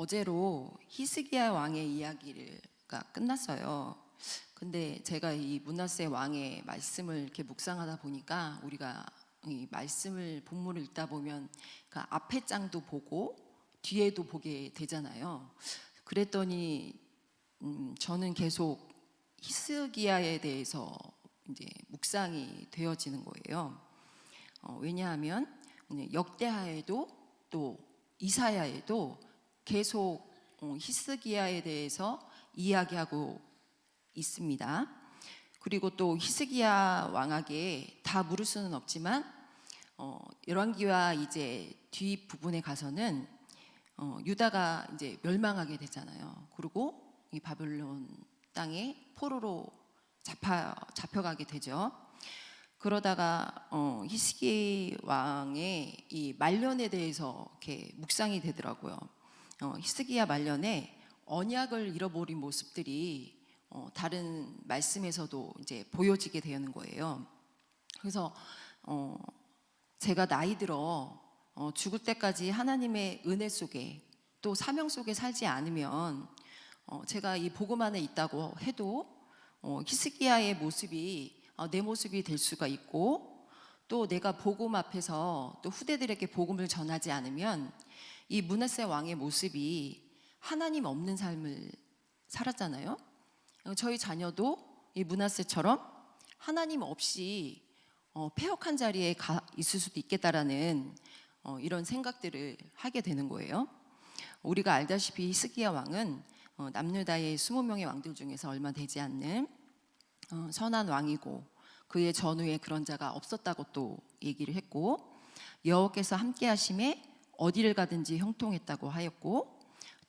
어제로 히스기야 왕의 이야기가 끝났어요. 근데 제가 이 므낫세 왕의 말씀을 이렇게 묵상하다 보니까 우리가 이 말씀을 본문을 읽다 보면 그 앞에 장도 보고 뒤에도 보게 되잖아요. 그랬더니 저는 계속 히스기야에 대해서 이제 묵상이 되어지는 거예요. 왜냐하면 역대하에도 또 이사야에도 계속 히스기야에 대해서 이야기하고 있습니다. 그리고 또 히스기야 왕에게 다 물을 수는 없지만 열왕기와 이제 뒷 부분에 가서는 유다가 이제 멸망하게 되잖아요. 그리고 이 바벨론 땅에 포로로 잡혀가게 되죠. 그러다가 히스기 왕의 이 말년에 대해서 이렇게 묵상이 되더라고요. 히스기야 말년에 언약을 잃어버린 모습들이 다른 말씀에서도 이제 보여지게 되는 거예요. 그래서 제가 나이 들어 죽을 때까지 하나님의 은혜 속에 또 사명 속에 살지 않으면 제가 이 복음 안에 있다고 해도 히스기야의 모습이 내 모습이 될 수가 있고, 또 내가 복음 앞에서 또 후대들에게 복음을 전하지 않으면 이 므낫세 왕의 모습이 하나님 없는 삶을 살았잖아요. 저희 자녀도 이 므낫세처럼 하나님 없이 폐역한 자리에 있을 수도 있겠다라는 이런 생각들을 하게 되는 거예요. 우리가 알다시피 히스기야 왕은 남유다의 20명의 왕들 중에서 얼마 되지 않는 선한 왕이고, 그의 전후에 그런 자가 없었다고 또 얘기를 했고, 여호와께서 함께 하심에 어디를 가든지 형통했다고 하였고,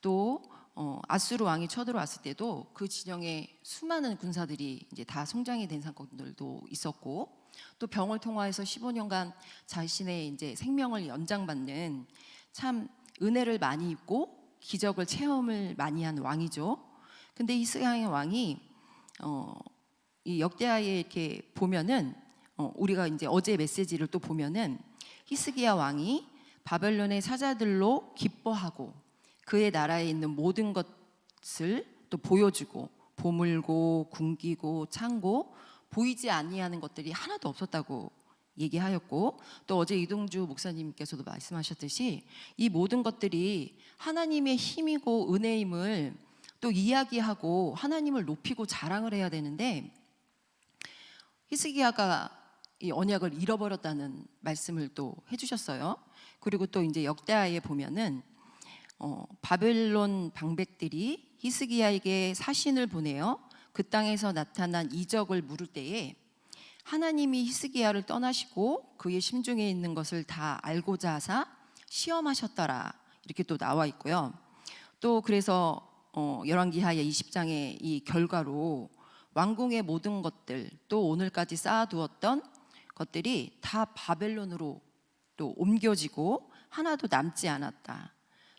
또 아수르 왕이 쳐들어왔을 때도 그 진영에 수많은 군사들이 이제 다 성장이 된 사건들도 있었고, 또 병을 통하여서 15년간 자신의 이제 생명을 연장받는 참 은혜를 많이 입고 기적을 체험을 많이 한 왕이죠. 근데 히스기야 왕이 이 역대하에 이렇게 보면은 우리가 이제 어제 메시지를 또 보면은 히스기야 왕이 바벨론의 사자들로 기뻐하고 그의 나라에 있는 모든 것을 또 보여주고 보물고 궁기고 창고 보이지 아니하는 것들이 하나도 없었다고 얘기하였고, 또 어제 이동주 목사님께서도 말씀하셨듯이 이 모든 것들이 하나님의 힘이고 은혜임을 또 이야기하고 하나님을 높이고 자랑을 해야 되는데, 히스기야가 이 언약을 잃어버렸다는 말씀을 또 해주셨어요. 그리고 또 이제 역대하에 보면은 바벨론 방백들이 히스기야에게 사신을 보내어 그 땅에서 나타난 이적을 물을 때에 하나님이 히스기야를 떠나시고 그의 심중에 있는 것을 다 알고자 하사 시험하셨더라, 이렇게 또 나와 있고요. 또 그래서 열왕기하 20장의 이 결과로 왕궁의 모든 것들, 또 오늘까지 쌓아두었던 것들이 다 바벨론으로 또 옮겨지고 하나도 남지 않았다.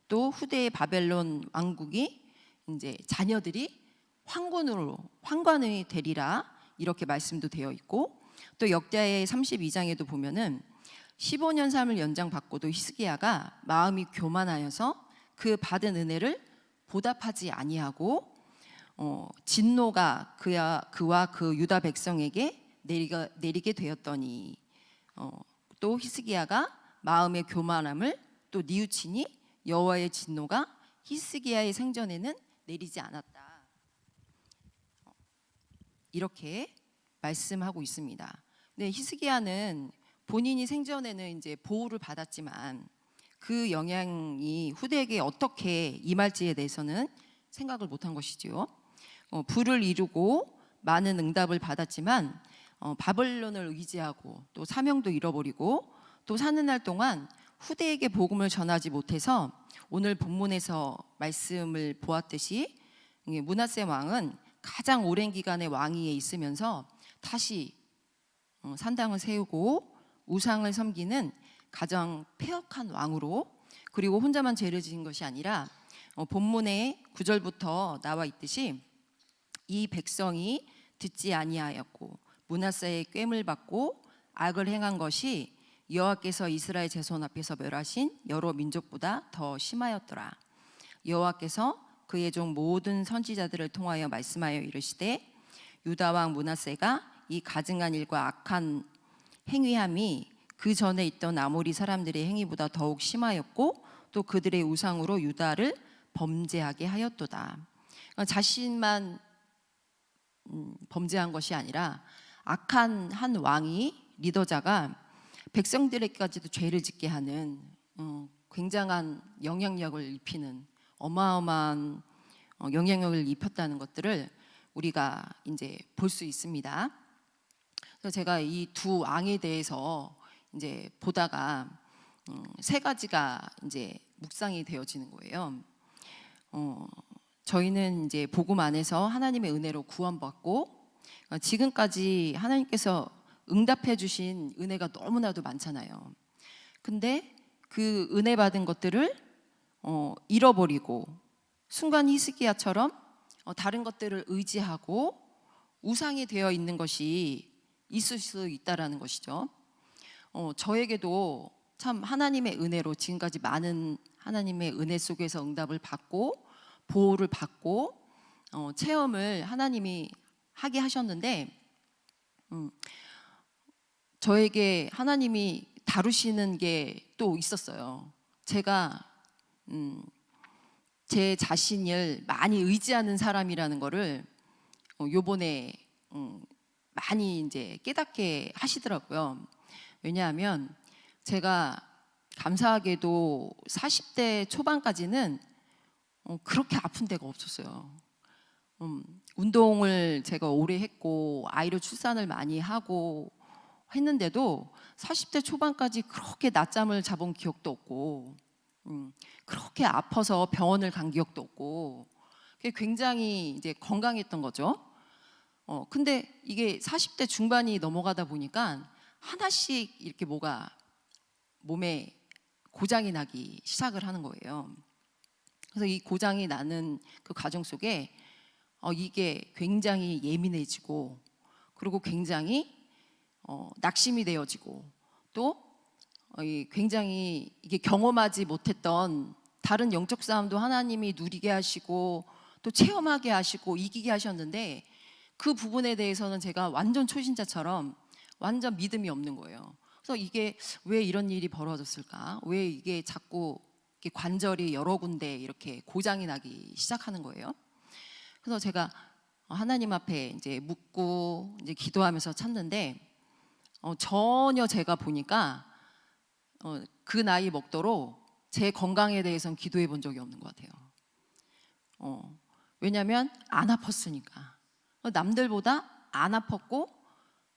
또 후대의 바벨론 왕국이 이제 자녀들이 황관이 되리라, 이렇게 말씀도 되어 있고, 또 역대하의 32장에도 보면은 15년 삶을 연장받고도 히스기야가 마음이 교만하여서 그 받은 은혜를 보답하지 아니하고 진노가 그와 그 유다 백성에게 내리게 되었더니, 또 히스기야가 마음의 교만함을 또 뉘우치니 여호와의 진노가 히스기야의 생전에는 내리지 않았다, 이렇게 말씀하고 있습니다. 네, 히스기야는 본인이 생전에는 이제 보호를 받았지만 그 영향이 후대에게 어떻게 임할지에 대해서는 생각을 못한 것이지요. 부를 이루고 많은 응답을 받았지만 바벨론을 의지하고 또 사명도 잃어버리고 또 사는 날 동안 후대에게 복음을 전하지 못해서 오늘 본문에서 말씀을 보았듯이 므낫세 왕은 가장 오랜 기간의 왕위에 있으면서 다시 산당을 세우고 우상을 섬기는 가장 패역한 왕으로, 그리고 혼자만 죄를 지은 것이 아니라 본문의 9절부터 나와 있듯이 이 백성이 듣지 아니하였고 므낫세의 꾀를 받고 악을 행한 것이 여호와께서 이스라엘 제손 앞에서 멸하신 여러 민족보다 더 심하였더라. 여호와께서 그의 종 모든 선지자들을 통하여 말씀하여 이르시되 유다 왕 므낫세가 이 가증한 일과 악한 행위함이 그 전에 있던 아모리 사람들의 행위보다 더욱 심하였고 또 그들의 우상으로 유다를 범죄하게 하였도다. 자신만 범죄한 것이 아니라 악한 한 왕이 리더자가 백성들에게까지도 죄를 짓게 하는 굉장한 영향력을 입히는 어마어마한 영향력을 입혔다는 것들을 우리가 이제 볼 수 있습니다. 그래서 제가 이 두 왕에 대해서 이제 보다가 세 가지가 이제 묵상이 되어지는 거예요. 저희는 이제 복음 안에서 하나님의 은혜로 구원받고 지금까지 하나님께서 응답해 주신 은혜가 너무나도 많잖아요. 근데 그 은혜 받은 것들을 잃어버리고 순간 히스기야처럼 다른 것들을 의지하고 우상이 되어 있는 것이 있을 수 있다라는 것이죠. 저에게도 참 하나님의 은혜로 지금까지 많은 하나님의 은혜 속에서 응답을 받고 보호를 받고 체험을 하나님이 하게 하셨는데 저에게 하나님이 다루시는 게 또 있었어요. 제가 제 자신을 많이 의지하는 사람이라는 거를 요번에 많이 이제 깨닫게 하시더라고요. 왜냐하면 제가 감사하게도 40대 초반까지는 그렇게 아픈 데가 없었어요. 운동을 제가 오래 했고 아이를 출산을 많이 하고 했는데도 40대 초반까지 그렇게 낮잠을 자본 기억도 없고 그렇게 아파서 병원을 간 기억도 없고 굉장히 이제 건강했던 거죠. 근데 이게 40대 중반이 넘어가다 보니까 하나씩 이렇게 뭐가 몸에 고장이 나기 시작을 하는 거예요. 그래서 이 고장이 나는 그 과정 속에 이게 굉장히 예민해지고 그리고 굉장히 낙심이 되어지고 또 굉장히 이게 경험하지 못했던 다른 영적 싸움도 하나님이 누리게 하시고 또 체험하게 하시고 이기게 하셨는데 그 부분에 대해서는 제가 완전 초신자처럼 완전 믿음이 없는 거예요. 그래서 이게 왜 이런 일이 벌어졌을까? 왜 이게 자꾸 이렇게 관절이 여러 군데 이렇게 고장이 나기 시작하는 거예요? 그래서 제가 하나님 앞에 이제 묻고 이제 기도하면서 찾는데 전혀 제가 보니까 그 나이 먹도록 제 건강에 대해서는 기도해 본 적이 없는 것 같아요. 왜냐하면 안 아팠으니까. 남들보다 안 아팠고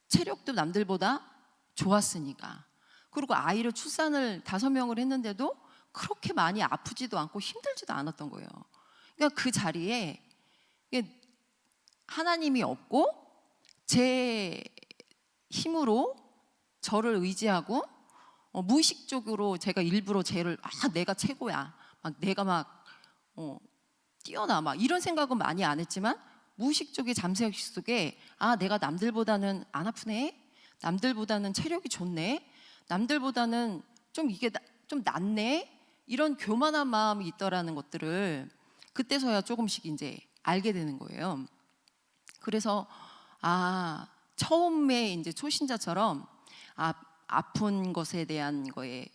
체력도 남들보다 좋았으니까. 그리고 아이를 출산을 5명을 했는데도 그렇게 많이 아프지도 않고 힘들지도 않았던 거예요. 그러니까 그 자리에 하나님이 없고 제 힘으로 저를 의지하고 무의식적으로 제가 일부러 쟤를 내가 최고야, 막 내가 막 뛰어나 막 이런 생각은 많이 안 했지만 무의식적인 잠재의식 속에 내가 남들보다는 안 아프네, 남들보다는 체력이 좋네, 남들보다는 좀 이게 좀 낫네, 이런 교만한 마음이 있더라는 것들을 그때서야 조금씩 이제 알게 되는 거예요. 그래서 처음에 이제 초신자처럼 아픈 것에 대한 거에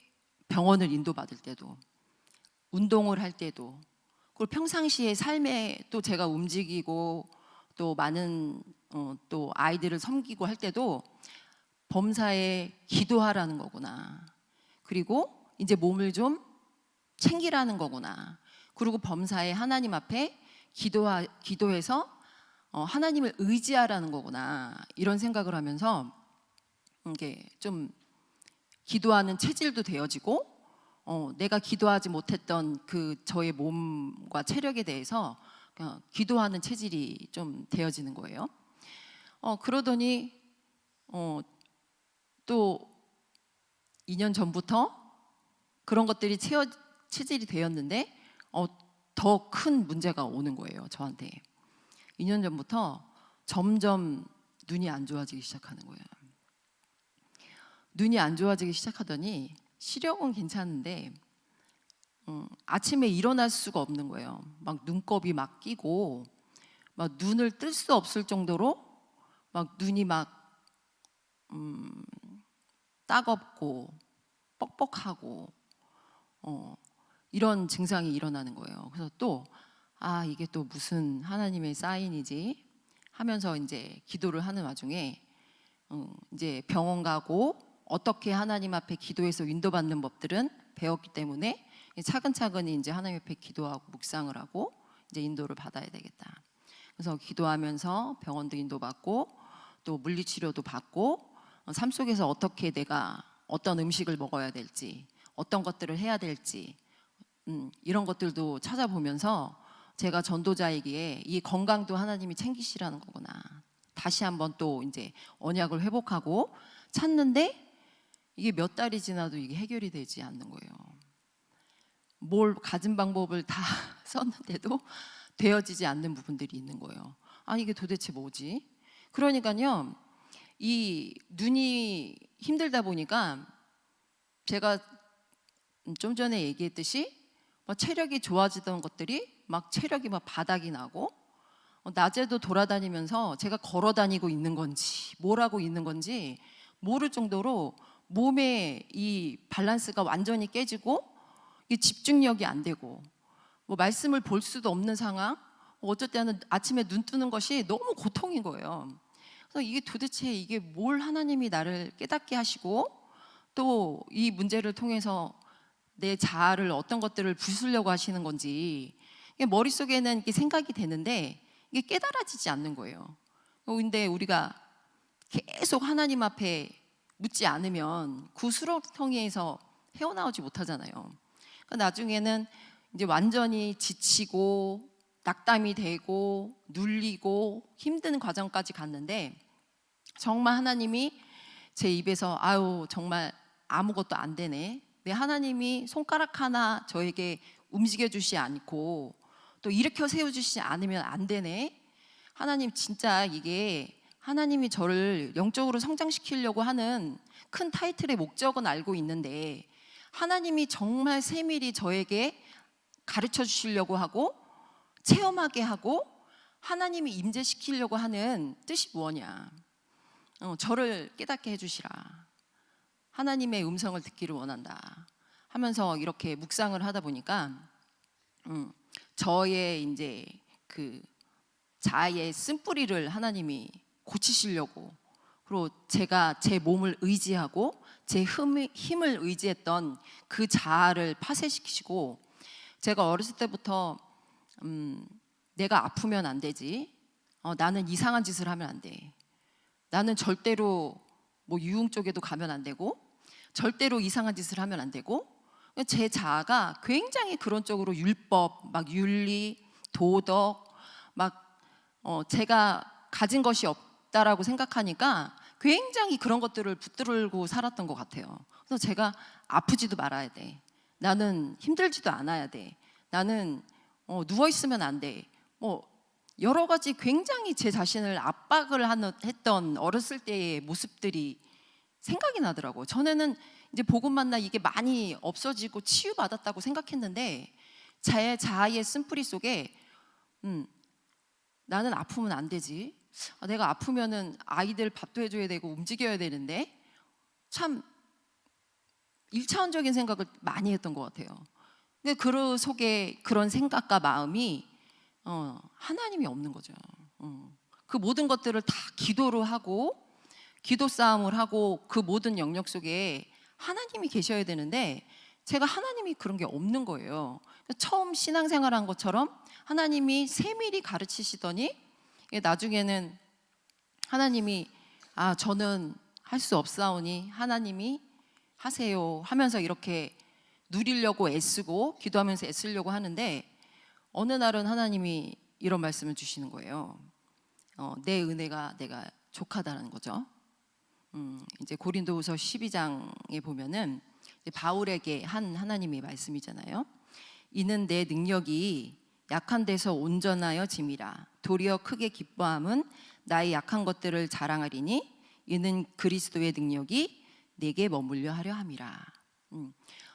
병원을 인도받을 때도 운동을 할 때도 그리고 평상시에 삶에 또 제가 움직이고 또 많은 또 아이들을 섬기고 할 때도 범사에 기도하라는 거구나. 그리고 이제 몸을 좀 챙기라는 거구나. 그리고 범사에 하나님 앞에 기도해서 하나님을 의지하라는 거구나. 이런 생각을 하면서 이게 좀 기도하는 체질도 되어지고 내가 기도하지 못했던 그 저의 몸과 체력에 대해서 기도하는 체질이 좀 되어지는 거예요. 그러더니 또 2년 전부터 그런 것들이 체질이 되었는데 더 큰 문제가 오는 거예요, 저한테. 2년 전부터 점점 눈이 안 좋아지기 시작하는 거예요. 눈이 안 좋아지기 시작하더니 시력은 괜찮은데 아침에 일어날 수가 없는 거예요. 막 눈곱이 막 끼고 막 눈을 뜰 수 없을 정도로 막 눈이 막 따갑고 뻑뻑하고 이런 증상이 일어나는 거예요. 그래서 또 이게 또 무슨 하나님의 사인이지 하면서 이제 기도를 하는 와중에 이제 병원 가고 어떻게 하나님 앞에 기도해서 인도받는 법들은 배웠기 때문에 차근차근 이제 하나님 앞에 기도하고 묵상을 하고 이제 인도를 받아야 되겠다. 그래서 기도하면서 병원도 인도받고 또 물리치료도 받고 삶 속에서 어떻게 내가 어떤 음식을 먹어야 될지 어떤 것들을 해야 될지 이런 것들도 찾아보면서 제가 전도자이기에 이 건강도 하나님이 챙기시라는 거구나. 다시 한번 또 이제 언약을 회복하고 찾는데 이게 몇 달이 지나도 이게 해결이 되지 않는 거예요. 뭘 가진 방법을 다 썼는데도 되어지지 않는 부분들이 있는 거예요. 이게 도대체 뭐지? 그러니까요, 이 눈이 힘들다 보니까 제가 좀 전에 얘기했듯이 체력이 좋아지던 것들이 막 체력이 막 바닥이 나고 낮에도 돌아다니면서 제가 걸어 다니고 있는 건지 뭘 하고 있는 건지 모를 정도로 몸의 이 밸런스가 완전히 깨지고 집중력이 안 되고 말씀을 볼 수도 없는 상황, 어쩔 때는 아침에 눈 뜨는 것이 너무 고통인 거예요. 그래서 이게 도대체 이게 뭘 하나님이 나를 깨닫게 하시고 또 이 문제를 통해서 내 자아를 어떤 것들을 부수려고 하시는 건지 머릿속에는 이게 생각이 되는데 이게 깨달아지지 않는 거예요. 근데 우리가 계속 하나님 앞에 묻지 않으면 그 수렁텅이에서 헤어나오지 못하잖아요. 그러니까 나중에는 이제 완전히 지치고 낙담이 되고 눌리고 힘든 과정까지 갔는데 정말 하나님이 제 입에서 정말 아무것도 안 되네. 내 하나님이 손가락 하나 저에게 움직여 주시지 않고 또 일으켜 세워 주시지 않으면 안 되네. 하나님 진짜 이게 하나님이 저를 영적으로 성장시키려고 하는 큰 타이틀의 목적은 알고 있는데 하나님이 정말 세밀히 저에게 가르쳐 주시려고 하고 체험하게 하고 하나님이 임재시키려고 하는 뜻이 뭐냐. 저를 깨닫게 해주시라. 하나님의 음성을 듣기를 원한다 하면서 이렇게 묵상을 하다 보니까 저의 이제 그 자아의 쓴뿌리를 하나님이 고치시려고, 그리고 제가 제 몸을 의지하고 제 힘을 의지했던 그 자아를 파쇄시키시고, 제가 어렸을 때부터 내가 아프면 안 되지, 나는 이상한 짓을 하면 안 돼, 나는 절대로 유흥 쪽에도 가면 안 되고 절대로 이상한 짓을 하면 안 되고, 제 자아가 굉장히 그런 쪽으로 율법, 막 윤리, 도덕, 막 제가 가진 것이 없다라고 생각하니까 굉장히 그런 것들을 붙들고 살았던 것 같아요. 그래서 제가 아프지도 말아야 돼, 나는 힘들지도 않아야 돼, 나는 누워 있으면 안 돼, 여러 가지 굉장히 제 자신을 압박을 했던 어렸을 때의 모습들이 생각이 나더라고요. 전에는 이제 복음 만나 이게 많이 없어지고 치유받았다고 생각했는데 제 자아의 쓴뿌리 속에 나는 아프면 안 되지, 내가 아프면은 아이들 밥도 해줘야 되고 움직여야 되는데, 참 1차원적인 생각을 많이 했던 것 같아요. 근데 그 속에 그런 생각과 마음이 하나님이 없는 거죠. 그 모든 것들을 다 기도로 하고 기도 싸움을 하고 그 모든 영역 속에 하나님이 계셔야 되는데 제가 하나님이 그런 게 없는 거예요. 처음 신앙생활한 것처럼 하나님이 세밀히 가르치시더니 나중에는 하나님이 저는 할 수 없사오니 하나님이 하세요 하면서 이렇게 누리려고 애쓰고 기도하면서 애쓰려고 하는데, 어느 날은 하나님이 이런 말씀을 주시는 거예요. 내 은혜가 내가 족하다는 거죠. 이제 고린도후서 12장에 보면은 바울에게 한 하나님의 말씀이잖아요. 이는 내 능력이 약한 데서 온전하여 짐이라. 도리어 크게 기뻐함은 나의 약한 것들을 자랑하리니 이는 그리스도의 능력이 내게 머물려 하려 함이라.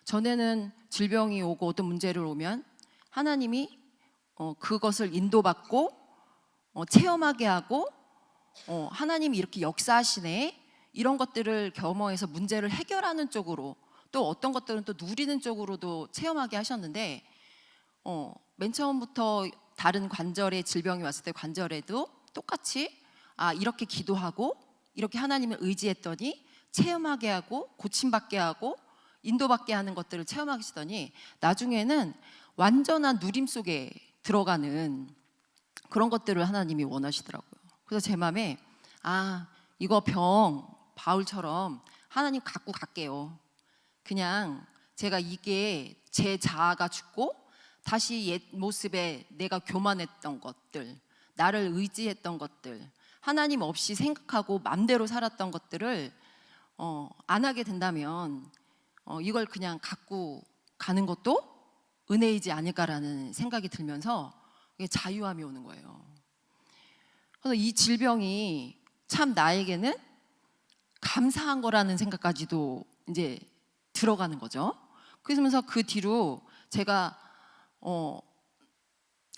전에는 질병이 오고 어떤 문제를 오면 하나님이 그것을 인도받고 체험하게 하고 하나님이 이렇게 역사하시네, 이런 것들을 겸허해서 문제를 해결하는 쪽으로, 또 어떤 것들은 또 누리는 쪽으로도 체험하게 하셨는데, 맨 처음부터 다른 관절에 질병이 왔을 때 관절에도 똑같이 이렇게 기도하고 이렇게 하나님을 의지했더니 체험하게 하고 고침받게 하고 인도받게 하는 것들을 체험하시더니 나중에는 완전한 누림 속에 들어가는 그런 것들을 하나님이 원하시더라고요. 그래서 제 마음에 이거 병 바울처럼 하나님 갖고 갈게요. 그냥 제가 이게 제 자아가 죽고 다시 옛 모습에 내가 교만했던 것들, 나를 의지했던 것들, 하나님 없이 생각하고 맘대로 살았던 것들을 안 하게 된다면 이걸 그냥 갖고 가는 것도 은혜이지 않을까라는 생각이 들면서 자유함이 오는 거예요. 그래서 이 질병이 참 나에게는 감사한 거라는 생각까지도 이제 들어가는 거죠. 그러면서 그 뒤로 제가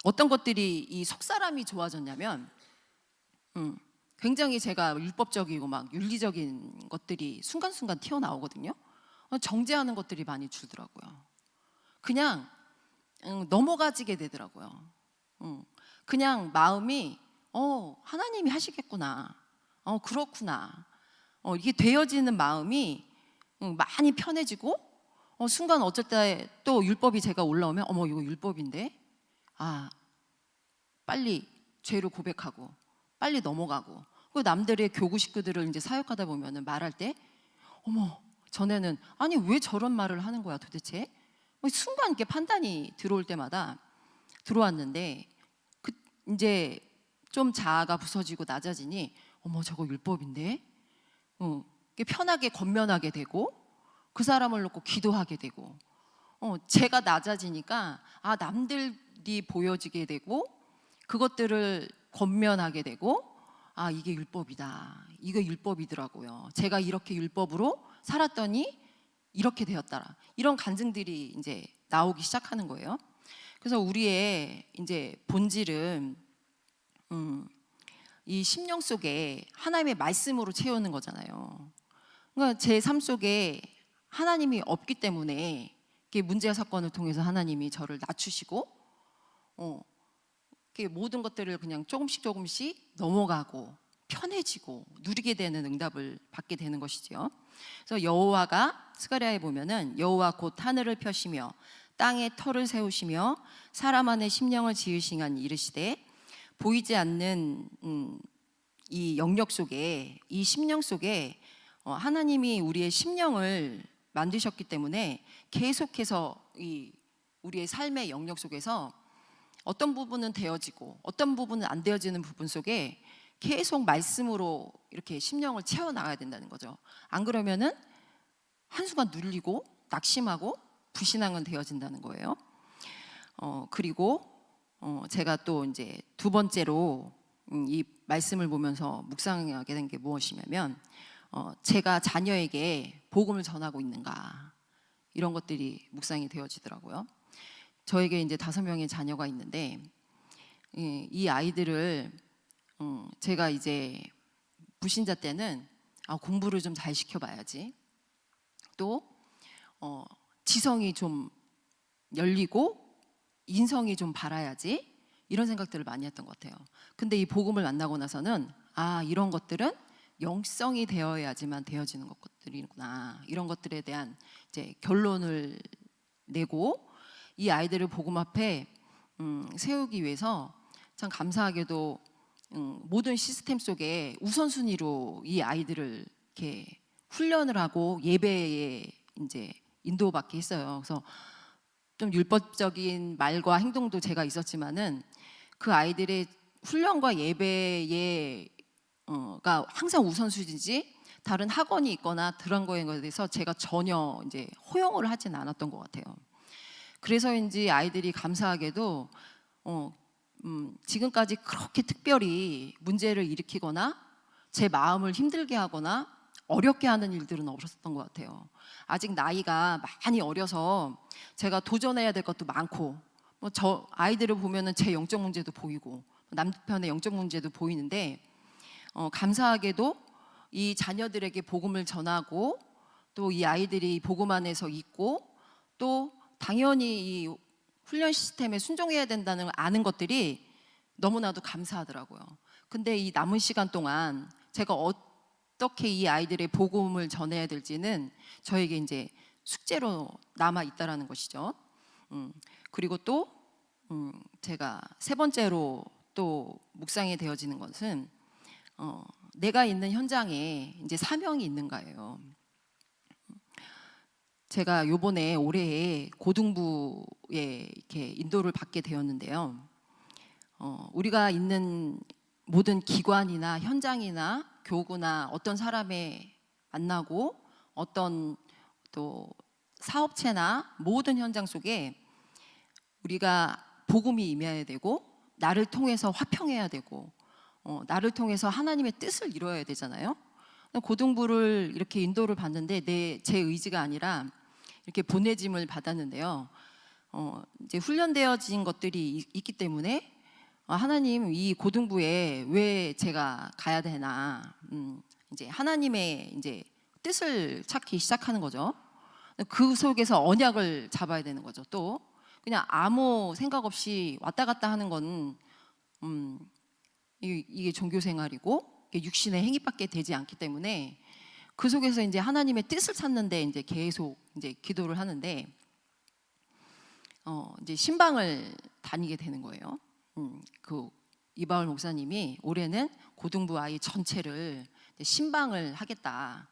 어떤 것들이 이 속사람이 좋아졌냐면 굉장히 제가 율법적이고 막 윤리적인 것들이 순간순간 튀어나오거든요. 정죄하는 것들이 많이 줄더라고요. 그냥 넘어가지게 되더라고요. 그냥 마음이 하나님이 하시겠구나, 그렇구나, 이게 되어지는 마음이 많이 편해지고, 순간 어쩔 때 또 율법이 제가 올라오면 이거 율법인데, 빨리 죄를 고백하고 빨리 넘어가고, 그 남들의 교구 식구들을 이제 사역하다 보면은 말할 때 전에는 아니 왜 저런 말을 하는 거야 도대체, 순간 이렇게 판단이 들어올 때마다 들어왔는데, 이제 좀 자아가 부서지고 낮아지니 저거 율법인데, 편하게 권면하게 되고 그 사람을 놓고 기도하게 되고, 제가 낮아지니까 남들이 보여지게 되고 그것들을 권면하게 되고, 이게 율법이다, 이게 율법이더라고요. 제가 이렇게 율법으로 살았더니 이렇게 되었더라, 이런 간증들이 이제 나오기 시작하는 거예요. 그래서 우리의 이제 본질은 이 심령 속에 하나님의 말씀으로 채우는 거잖아요. 그러니까 제 삶 속에 하나님이 없기 때문에 문제 사건을 통해서 하나님이 저를 낮추시고 모든 것들을 그냥 조금씩 넘어가고 편해지고 누리게 되는 응답을 받게 되는 것이지요. 그래서 여호와가 스가랴에 보면은 여호와 곧 하늘을 펴시며 땅에 터를 세우시며 사람 안에 심령을 지으시간 이르시되, 보이지 않는 이 영역 속에, 이 심령 속에 하나님이 우리의 심령을 만드셨기 때문에 계속해서 이 우리의 삶의 영역 속에서 어떤 부분은 되어지고 어떤 부분은 안 되어지는 부분 속에 계속 말씀으로 이렇게 심령을 채워나가야 된다는 거죠. 안 그러면은 한순간 눌리고 낙심하고 불신앙은 되어진다는 거예요. 그리고 제가 또 이제 두 번째로 이 말씀을 보면서 묵상하게 된 게 무엇이냐면, 제가 자녀에게 복음을 전하고 있는가, 이런 것들이 묵상이 되어지더라고요. 저에게 이제 5명의 자녀가 있는데, 이 아이들을 제가 이제 불신자 때는 공부를 좀 잘 시켜봐야지, 또 지성이 좀 열리고 인성이 좀 바라야지, 이런 생각들을 많이 했던 것 같아요. 근데 이 복음을 만나고 나서는 이런 것들은 영성이 되어야지만 되어지는 것들이구나, 이런 것들에 대한 이제 결론을 내고 이 아이들을 복음 앞에 세우기 위해서 참 감사하게도 모든 시스템 속에 우선순위로 이 아이들을 이렇게 훈련을 하고 예배에 이제 인도받게 했어요. 그래서 좀 율법적인 말과 행동도 제가 있었지만은 그 아이들의 훈련과 예배에 가 항상 우선순위지, 다른 학원이 있거나 그런 거에 대해서 제가 전혀 이제 허용을 하진 않았던 것 같아요. 그래서인지 아이들이 감사하게도 지금까지 그렇게 특별히 문제를 일으키거나 제 마음을 힘들게 하거나 어렵게 하는 일들은 없었던 것 같아요. 아직 나이가 많이 어려서 제가 도전해야 될 것도 많고, 뭐 저 아이들을 보면은 제 영적 문제도 보이고 남편의 영적 문제도 보이는데, 감사하게도 이 자녀들에게 복음을 전하고 또 이 아이들이 복음 안에서 있고 또 당연히 이 훈련 시스템에 순종해야 된다는 걸 아는 것들이 너무나도 감사하더라고요. 근데 이 남은 시간 동안 제가 어떻게 이 아이들의 복음을 전해야 될지는 저에게 이제 숙제로 남아 있다라는 것이죠. 그리고 또 제가 세 번째로 또 묵상이 되어지는 것은 내가 있는 현장에 이제 사명이 있는가예요. 제가 요번에 올해에 고등부에 이렇게 인도를 받게 되었는데요. 우리가 있는 모든 기관이나 현장이나 교구나 어떤 사람에 만나고 어떤 또 사업체나 모든 현장 속에 우리가 복음이 임해야 되고 나를 통해서 화평해야 되고 나를 통해서 하나님의 뜻을 이루어야 되잖아요. 고등부를 이렇게 인도를 받는데 제 의지가 아니라 이렇게 보내짐을 받았는데요. 이제 훈련되어진 것들이 있기 때문에 하나님 이 고등부에 왜 제가 가야 되나 이제 하나님의 이제 뜻을 찾기 시작하는 거죠. 그 속에서 언약을 잡아야 되는 거죠. 또 그냥 아무 생각 없이 왔다 갔다 하는 건 이게 종교 생활이고 육신의 행위밖에 되지 않기 때문에 그 속에서 이제 하나님의 뜻을 찾는데 이제 계속 이제 기도를 하는데 이제 신방을 다니게 되는 거예요. 그 이바울 목사님이 올해는 고등부 아이 전체를 신방을 하겠다.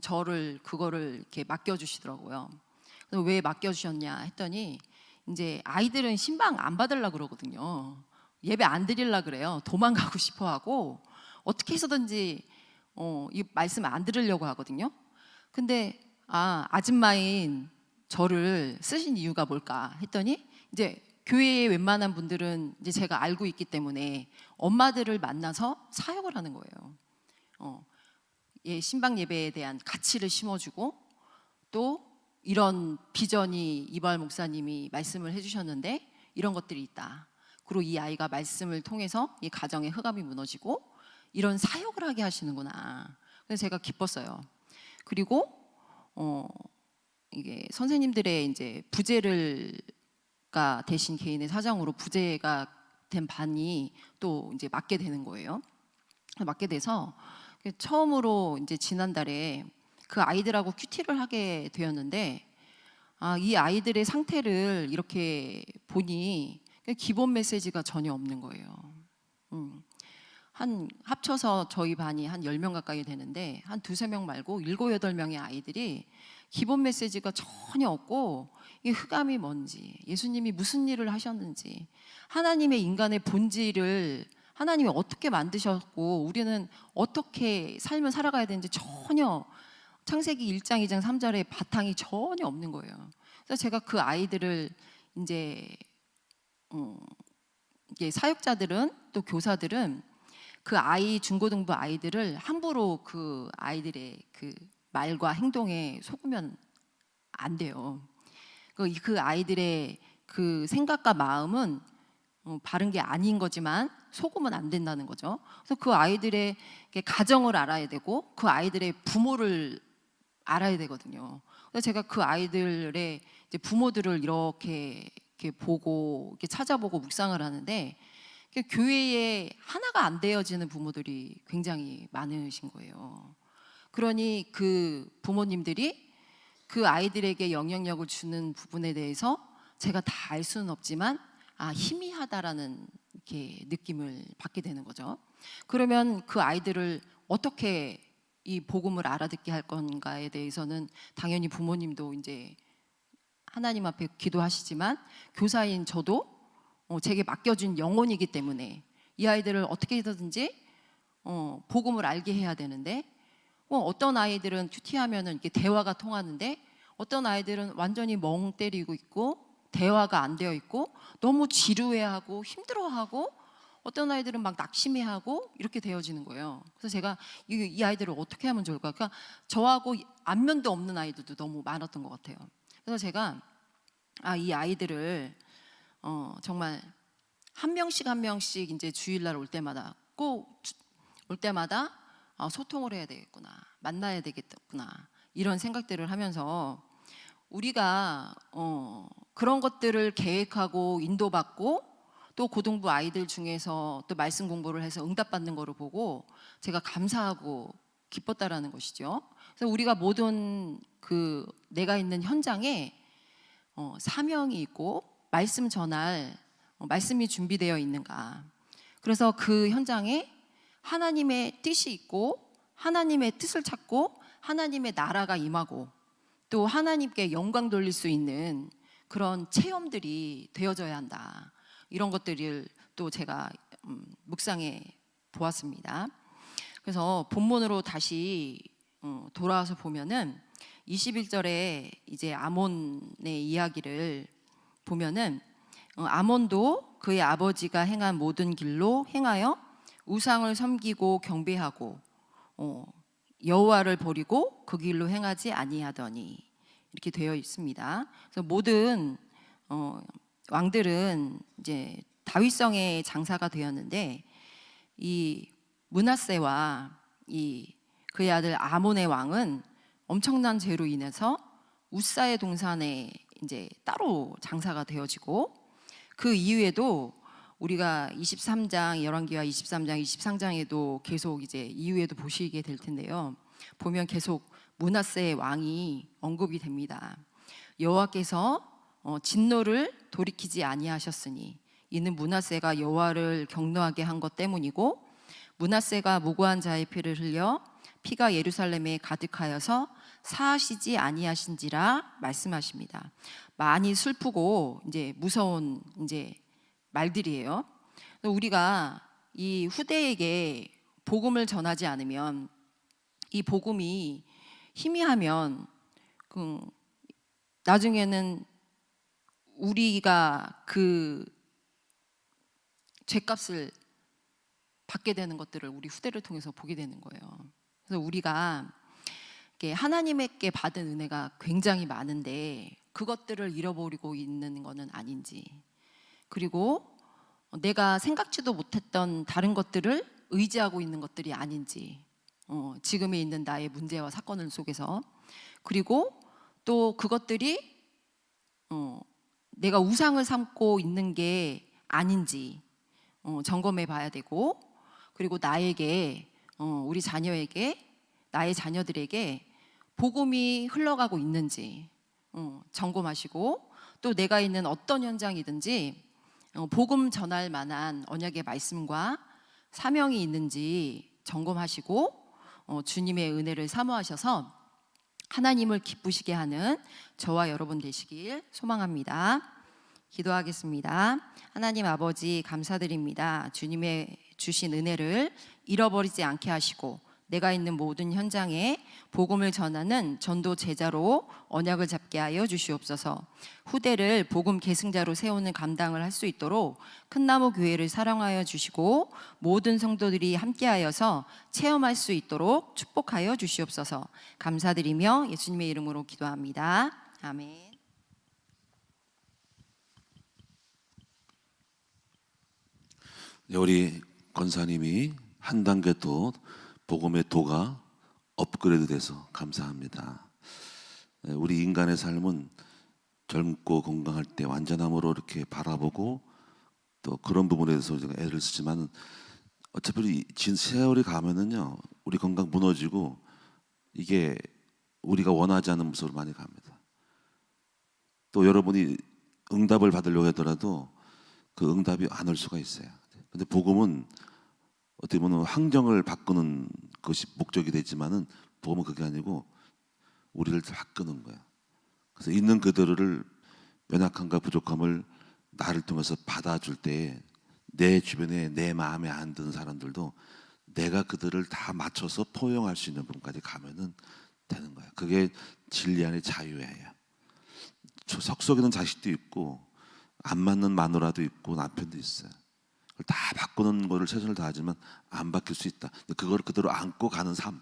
저를 그거를 이렇게 맡겨주시더라고요. 왜 맡겨주셨냐 했더니 이제 아이들은 신방 안 받으려고 그러거든요. 예배 안 드리려고 그래요. 도망가고 싶어하고 어떻게 해서든지 이 말씀 안 들으려고 하거든요. 근데 아줌마인 저를 쓰신 이유가 뭘까 했더니 이제 교회의 웬만한 분들은 이제 제가 알고 있기 때문에 엄마들을 만나서 사역을 하는 거예요. 신방 예배에 대한 가치를 심어주고 또 이런 비전이 이바울 목사님이 말씀을 해주셨는데 이런 것들이 있다. 그리고 이 아이가 말씀을 통해서 이 가정의 흑암이 무너지고 이런 사역을 하게 하시는구나. 그래서 제가 기뻤어요. 그리고 이게 선생님들의 이제 부재가 되신 개인의 사정으로 부재가 된 반이 또 이제 맡게 되는 거예요. 맡게 돼서 처음으로 이제 지난달에 그 아이들하고 큐티를 하게 되었는데 이 아이들의 상태를 이렇게 보니 기본 메시지가 전혀 없는 거예요. 한 합쳐서 저희 반이 한 10명 가까이 되는데 한 2-3명 말고 7, 8명의 아이들이 기본 메시지가 전혀 없고 이 흑암이 뭔지, 예수님이 무슨 일을 하셨는지, 하나님의 인간의 본질을 하나님이 어떻게 만드셨고 우리는 어떻게 삶을 살아가야 되는지 전혀 창세기 1장, 2장, 3절의 바탕이 전혀 없는 거예요. 그래서 제가 그 아이들을 이제 이게 사역자들은 또 교사들은 그 아이 중고등부 아이들을 함부로 그 아이들의 그 말과 행동에 속으면 안 돼요. 그 아이들의 그 생각과 마음은 바른 게 아닌 거지만 속으면 안 된다는 거죠. 그래서 그 아이들의 가정을 알아야 되고 그 아이들의 부모를 알아야 되거든요. 그래서 제가 그 아이들의 이제 부모들을 이렇게 보고 이렇게 찾아보고 묵상을 하는데 교회에 하나가 안 되어지는 부모들이 굉장히 많으신 거예요. 그러니 그 부모님들이 그 아이들에게 영향력을 주는 부분에 대해서 제가 다 알 수는 없지만 희미하다라는 이렇게 느낌을 받게 되는 거죠. 그러면 그 아이들을 어떻게 이 복음을 알아듣게 할 건가에 대해서는 당연히 부모님도 이제 하나님 앞에 기도하시지만 교사인 저도 제게 맡겨준 영혼이기 때문에 이 아이들을 어떻게 해서든지 복음을 알게 해야 되는데 어떤 아이들은 큐티하면은 이렇게 대화가 통하는데 어떤 아이들은 완전히 멍 때리고 있고 대화가 안 되어 있고 너무 지루해하고 힘들어하고 어떤 아이들은 막 낙심해하고 이렇게 되어지는 거예요. 그래서 제가 이 아이들을 어떻게 하면 좋을까? 그러니까 저하고 안면도 없는 아이들도 너무 많았던 것 같아요. 그래서 제가 이 아이들을 정말 한 명씩 한 명씩 이제 주일날 올 때마다 꼭 올 때마다 소통을 해야 되겠구나, 만나야 되겠구나, 이런 생각들을 하면서 우리가 그런 것들을 계획하고 인도받고 또 고등부 아이들 중에서 또 말씀 공부를 해서 응답받는 거를 보고 제가 감사하고 기뻤다라는 것이죠. 그래서 우리가 모든 내가 있는 현장에 사명이 있고 말씀 전할 말씀이 준비되어 있는가. 그래서 그 현장에 하나님의 뜻이 있고 하나님의 뜻을 찾고 하나님의 나라가 임하고 또 하나님께 영광 돌릴 수 있는 그런 체험들이 되어져야 한다. 이런 것들을 또 제가 묵상해 보았습니다. 그래서 본문으로 다시 돌아와서 보면은 21절에 이제 아몬의 이야기를 보면은 아몬도 그의 아버지가 행한 모든 길로 행하여 우상을 섬기고 경배하고 여호와를 버리고 그 길로 행하지 아니하더니, 이렇게 되어 있습니다. 그래서 모든 왕들은 이제 다윗성의 장사가 되었는데 이 므낫세와 그의 아들 아몬의 왕은 엄청난 죄로 인해서 우사의 동산에 이제 따로 장사가 되어지고, 그 이후에도 우리가 23장 열왕기와 23장 24장에도 계속 이제 이후에도 보시게 될 텐데요. 보면 계속 므낫세의 왕이 언급이 됩니다. 여호와께서 진노를 돌이키지 아니하셨으니 이는 므낫세가 여호와를 경노하게 한 것 때문이고 므낫세가 무고한 자의 피를 흘려 피가 예루살렘에 가득하여서 사하시지 아니하신지라 말씀하십니다. 많이 슬프고 이제 무서운 이제 말들이에요. 우리가 이 후대에게 복음을 전하지 않으면, 이 복음이 희미하면 나중에는 우리가 그 죄값을 받게 되는 것들을 우리 후대를 통해서 보게 되는 거예요. 그래서 우리가 하나님께 받은 은혜가 굉장히 많은데 그것들을 잃어버리고 있는 것은 아닌지, 그리고 내가 생각지도 못했던 다른 것들을 의지하고 있는 것들이 아닌지, 지금에 있는 나의 문제와 사건을 속에서, 그리고 또 그것들이 내가 우상을 삼고 있는 게 아닌지 점검해 봐야 되고, 그리고 나에게 우리 자녀에게, 나의 자녀들에게 복음이 흘러가고 있는지 점검하시고, 또 내가 있는 어떤 현장이든지 복음 전할 만한 언약의 말씀과 사명이 있는지 점검하시고 주님의 은혜를 사모하셔서 하나님을 기쁘시게 하는 저와 여러분 되시길 소망합니다. 기도하겠습니다. 하나님 아버지, 감사드립니다. 주님의 주신 은혜를 잃어버리지 않게 하시고 내가 있는 모든 현장에 복음을 전하는 전도 제자로 언약을 잡게 하여 주시옵소서. 후대를 복음 계승자로 세우는 감당을 할 수 있도록 큰나무 교회를 사랑하여 주시고 모든 성도들이 함께하여서 체험할 수 있도록 축복하여 주시옵소서. 감사드리며 예수님의 이름으로 기도합니다. 아멘. 우리 권사님이 한 단계 또 복음의 도가 업그레이드 돼서 감사합니다. 우리 인간의 삶은 젊고 건강할 때 완전함으로 이렇게 바라보고 또 그런 부분에 대해서 애를 쓰지만 어차피 진 세월이 가면은요 우리 건강 무너지고 이게 우리가 원하지 않는 모습으로 많이 갑니다. 또 여러분이 응답을 받으려고 하더라도 그 응답이 안 올 수가 있어요. 근데 복음은 어떻게 보면 환경을 바꾸는 것이 목적이 되지만은 복음은 그게 아니고 우리를 바꾸는 거야. 그래서 있는 그대로를 연약함과 부족함을 나를 통해서 받아줄 때 내 주변에 내 마음에 안 드는 사람들도 내가 그들을 다 맞춰서 포용할 수 있는 부분까지 가면은 되는 거야. 그게 진리 안의 자유예요. 속속이는 자식도 있고 안 맞는 마누라도 있고 남편도 있어요. 다 바꾸는 거를 최선을 다하지만 안 바뀔 수 있다. 그걸 그대로 안고 가는 삶,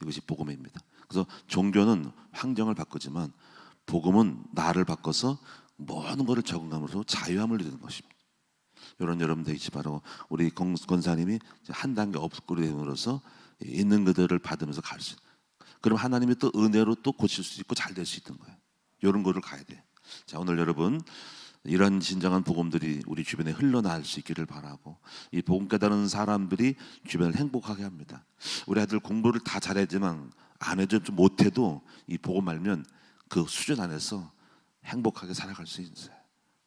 이것이 복음입니다. 그래서 종교는 환경을 바꾸지만 복음은 나를 바꿔서 모든 것을 적응함으로써 자유함을 이루는 것입니다. 이런 여러분 되시기 바라고, 우리 권사님이 한 단계 업그레이드됨으로써 있는 그대를 받으면서 갈 수 있는, 그럼 하나님이 또 은혜로 또 고칠 수 있고 잘 될 수 있는 거예요. 이런 거를 가야 돼요. 자, 오늘 여러분 이런 진정한 복음들이 우리 주변에 흘러나올 수 있기를 바라고, 이 복음 깨달은 사람들이 주변을 행복하게 합니다. 우리 아들 공부를 다 잘하지만 안 해도 좀 못해도 이 복음 알면 그 수준 안에서 행복하게 살아갈 수 있어요.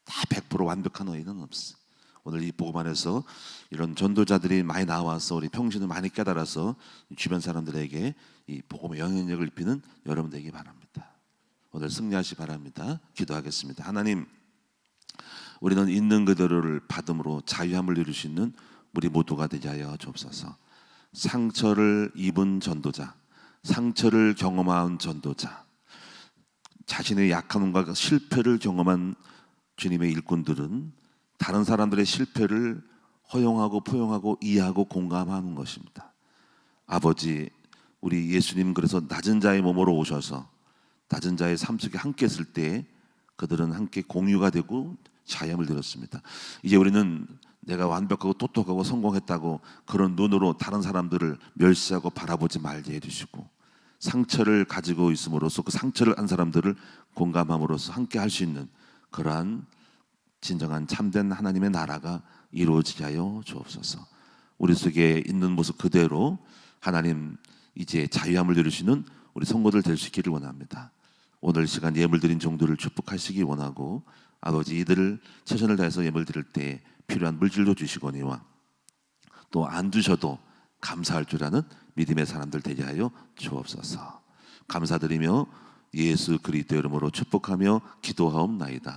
다 100% 완벽한 의인은 없어. 오늘 이 복음 안에서 이런 전도자들이 많이 나와서 우리 평신을 많이 깨달아서 주변 사람들에게 이 복음의 영향력을 입히는 여러분 되기 바랍니다. 오늘 승리하시 바랍니다. 기도하겠습니다. 하나님, 우리는 있는 그대로를 받음으로 자유함을 이룰 수 있는 우리 모두가 되게 하여 주옵소서. 상처를 입은 전도자, 상처를 경험한 전도자, 자신의 약함과 실패를 경험한 주님의 일꾼들은 다른 사람들의 실패를 허용하고 포용하고 이해하고 공감하는 것입니다. 아버지, 우리 예수님 그래서 낮은 자의 몸으로 오셔서 낮은 자의 삶 속에 함께 있을 때 그들은 함께 공유가 되고 자유함을 누렸습니다. 이제 우리는 내가 완벽하고 똑똑하고 성공했다고 그런 눈으로 다른 사람들을 멸시하고 바라보지 말게 해주시고, 상처를 가지고 있음으로써 그 상처를 한 사람들을 공감함으로써 함께 할 수 있는 그러한 진정한 참된 하나님의 나라가 이루어지게 하여 주옵소서. 우리 속에 있는 모습 그대로 하나님 이제 자유함을 누리시는 우리 성도들 될 수 있기를 원합니다. 오늘 시간 예물 드린 종들을 축복하시기 원하고, 아버지 이들을 최선을 다해서 예물 드릴 때 필요한 물질도 주시거니와 또 안 주셔도 감사할 줄 아는 믿음의 사람들 되게 하여 주옵소서. 감사드리며 예수 그리스도 이름으로 축복하며 기도하옵나이다.